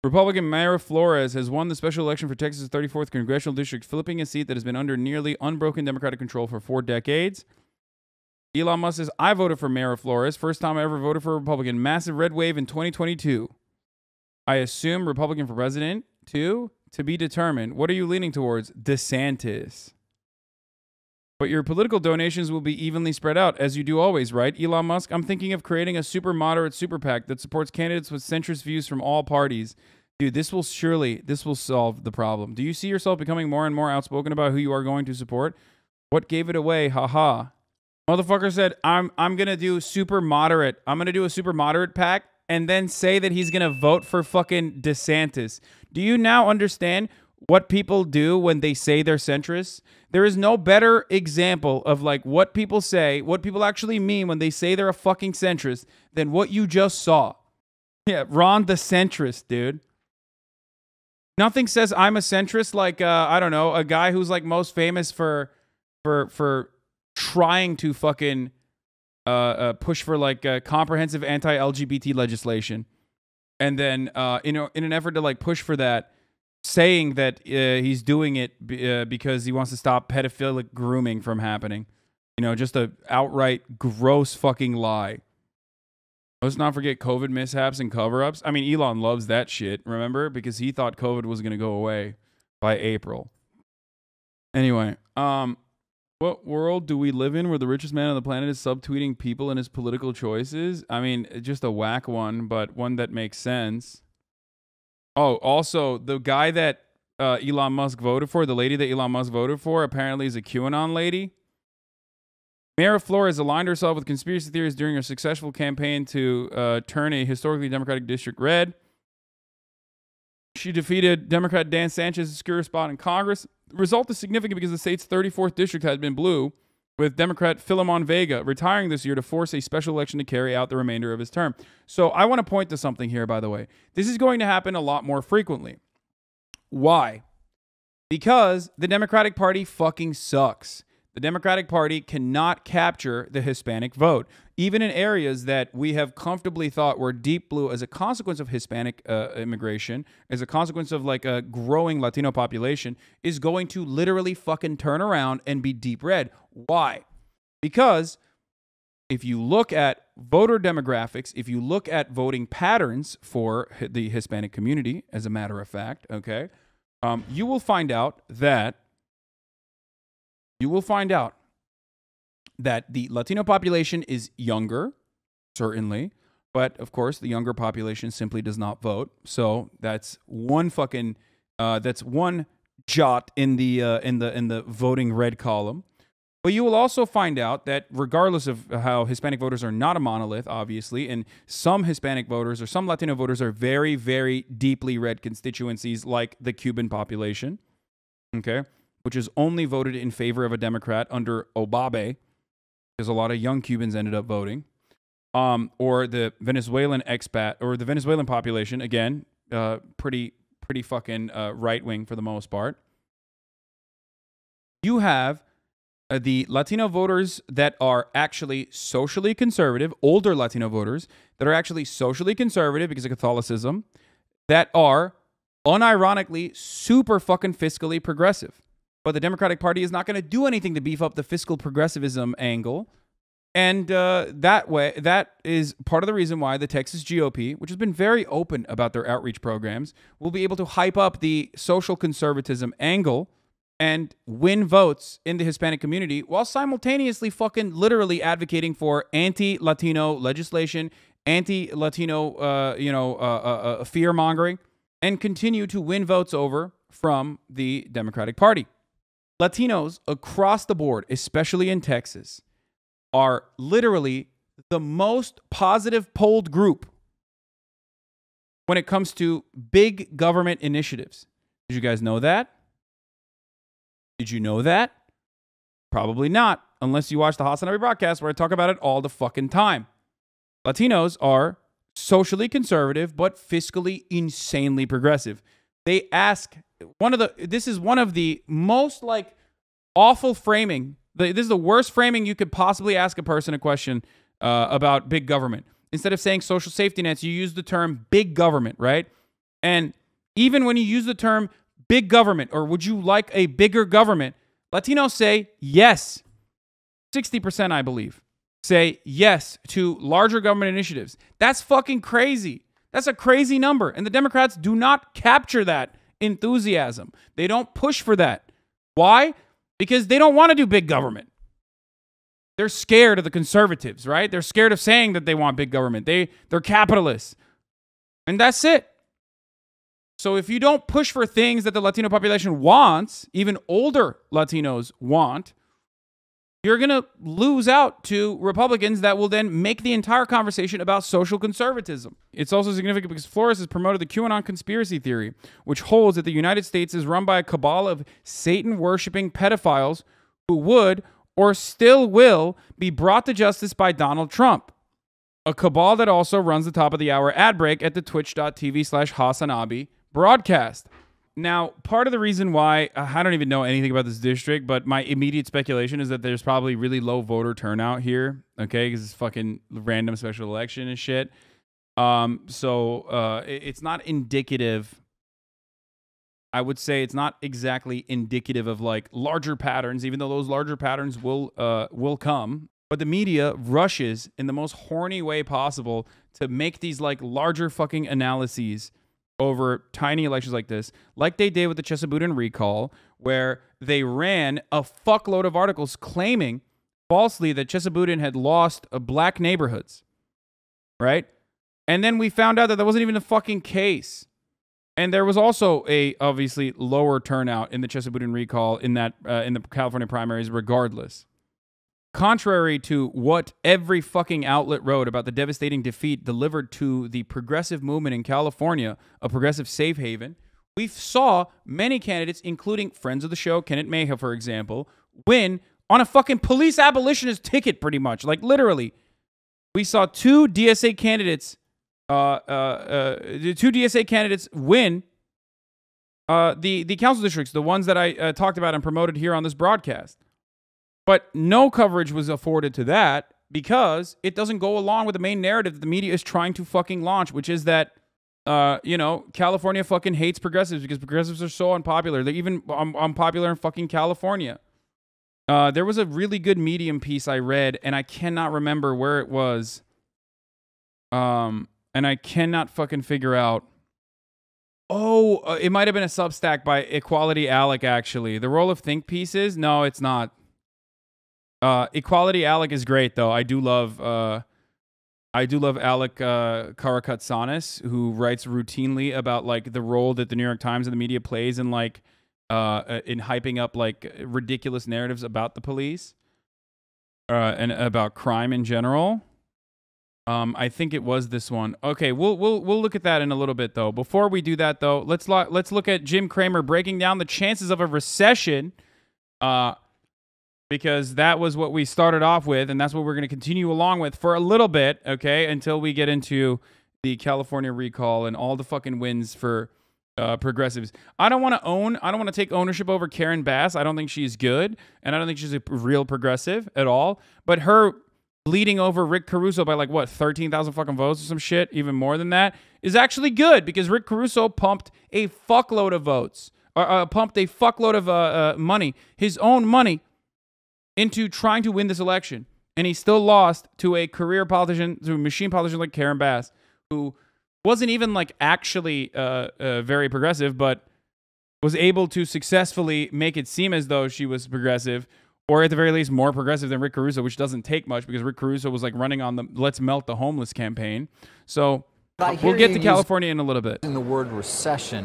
Republican Mayra Flores has won the special election for Texas' 34th congressional district, flipping a seat that has been under nearly unbroken Democratic control for 4 decades. Elon Musk says, I voted for Mayra Flores. First time I ever voted for a Republican. Massive red wave in 2022. I assume Republican for president. 2, to be determined. What are you leaning towards? DeSantis. But your political donations will be evenly spread out, as you do always, right? Elon Musk, I'm thinking of creating a super moderate super PAC that supports candidates with centrist views from all parties. Dude, this will solve the problem. Do you see yourself becoming more and more outspoken about who you are going to support? What gave it away? Haha. Motherfucker said, I'm going to do super moderate. I'm going to do a super moderate PAC and then say that he's going to vote for fucking DeSantis. Do you now understand what people do when they say they're centrists? There is no better example of like what people say, what people actually mean when they say they're a fucking centrist than what you just saw. Yeah, Ron the centrist, dude. Nothing says I'm a centrist like, I don't know, a guy who's like most famous for trying to fucking push for like comprehensive anti-LGBT legislation. And then, in an effort to like push for that, saying that he's doing it because he wants to stop pedophilic grooming from happening. You know, just a outright gross fucking lie. Let's not forget COVID mishaps and cover-ups. I mean, Elon loves that shit, remember? Because he thought COVID was going to go away by April. Anyway, what world do we live in where the richest man on the planet is subtweeting people and his political choices? I mean, just a whack one, but one that makes sense. Oh, also, the guy that Elon Musk voted for, the lady that Elon Musk voted for, apparently is a QAnon lady. Mayra Flores aligned herself with conspiracy theories during her successful campaign to turn a historically Democratic district red. She defeated Democrat DeSantis' secure spot in Congress. The result is significant because the state's 34th district had been blue, with Democrat Philemon Vega retiring this year to force a special election to carry out the remainder of his term. So I want to point to something here, by the way. This is going to happen a lot more frequently. Why? Because the Democratic Party fucking sucks. The Democratic Party cannot capture the Hispanic vote. Even in areas that we have comfortably thought were deep blue as a consequence of Hispanic immigration, as a consequence of like a growing Latino population, is going to literally fucking turn around and be deep red. Why? Because if you look at voter demographics, if you look at voting patterns for the Hispanic community, as a matter of fact, okay, you will find out that the Latino population is younger, certainly, but of course the younger population simply does not vote. So that's one fucking that's one jot in the voting red column. But you will also find out that regardless of how Hispanic voters are not a monolith, obviously, and some Hispanic voters or some Latino voters are very, very deeply red constituencies like the Cuban population, okay, which is only voted in favor of a Democrat under Obama, because a lot of young Cubans ended up voting, or the Venezuelan expat, or the Venezuelan population, again, pretty fucking right-wing for the most part. You have the Latino voters that are actually socially conservative, older Latino voters that are actually socially conservative because of Catholicism, that are unironically super fucking fiscally progressive. But the Democratic Party is not going to do anything to beef up the fiscal progressivism angle. And that is part of the reason why the Texas GOP, which has been very open about their outreach programs, will be able to hype up the social conservatism angle and win votes in the Hispanic community while simultaneously fucking literally advocating for anti-Latino legislation, anti-Latino, fear-mongering, and continue to win votes over from the Democratic Party. Latinos across the board, especially in Texas, are literally the most positive polled group when it comes to big government initiatives. Did you guys know that? Did you know that? Probably not, unless you watch the HasanAbi broadcast where I talk about it all the fucking time. Latinos are socially conservative, but fiscally insanely progressive. They ask, this is one of the most like awful framing. This is the worst framing you could possibly ask a person a question about big government. Instead of saying social safety nets, you use the term big government, right? And even when you use the term big government, or would you like a bigger government, Latinos say yes. 60%, I believe, say yes to larger government initiatives. That's fucking crazy. That's a crazy number. And the Democrats do not capture that enthusiasm. They don't push for that. Why? Because they don't want to do big government. They're scared of the conservatives, right? They're scared of saying that they want big government. They're capitalists. And that's it. So if you don't push for things that the Latino population wants, even older Latinos want, you're going to lose out to Republicans that will then make the entire conversation about social conservatism. It's also significant because Flores has promoted the QAnon conspiracy theory, which holds that the United States is run by a cabal of Satan-worshipping pedophiles who would or still will be brought to justice by Donald Trump. A cabal that also runs the top of the hour ad break at the twitch.tv/HasanAbi broadcast. Now, part of the reason why I don't even know anything about this district, but my immediate speculation is that there's probably really low voter turnout here, okay, because it's fucking random special election and shit. So it's not indicative. I would say it's not exactly indicative of like larger patterns, even though those larger patterns will come. But the media rushes in the most horny way possible to make these like larger fucking analyses over tiny elections like this, like they did with the Chesapeake recall, where they ran a fuckload of articles claiming falsely that Chesapeake had lost black neighborhoods, right? And then we found out that wasn't even the fucking case. And there was also a obviously lower turnout in the Chesapeake recall in that in the California primaries regardless. Contrary to what every fucking outlet wrote about the devastating defeat delivered to the progressive movement in California, a progressive safe haven, we saw many candidates, including friends of the show, Kenneth Mayhew, for example, win on a fucking police abolitionist ticket, pretty much. Like, literally. We saw two DSA candidates win the council districts, the ones that I talked about and promoted here on this broadcast. But no coverage was afforded to that because it doesn't go along with the main narrative that the media is trying to fucking launch, which is that, California fucking hates progressives because progressives are so unpopular. They're even unpopular in fucking California. There was a really good Medium piece I read, and I cannot remember where it was. And I cannot fucking figure out. Oh, it might have been a Substack by Equality Alec, actually. The Role of Think pieces? No, it's not. Equality Alec is great, though. I do love Alec Karakatsanis, who writes routinely about like the role that the New York Times and the media plays in like in hyping up like ridiculous narratives about the police and about crime in general. I think it was this one. Okay, we'll look at that in a little bit though. Before we do that though, let's look at Jim Cramer breaking down the chances of a recession. Because that was what we started off with, and that's what we're going to continue along with for a little bit, okay, until we get into the California recall and all the fucking wins for progressives. I don't want to take ownership over Karen Bass. I don't think she's good, and I don't think she's a real progressive at all. But her bleeding over Rick Caruso by like, what, 13,000 fucking votes or some shit, even more than that, is actually good because Rick Caruso pumped a fuckload of votes, pumped a fuckload of money, his own money, into trying to win this election. And he still lost to a career politician, to a machine politician like Karen Bass, who wasn't even like actually very progressive, but was able to successfully make it seem as though she was progressive, or at the very least more progressive than Rick Caruso, which doesn't take much because Rick Caruso was like running on the Let's Melt the Homeless campaign. So we'll get to California in a little bit. The word recession,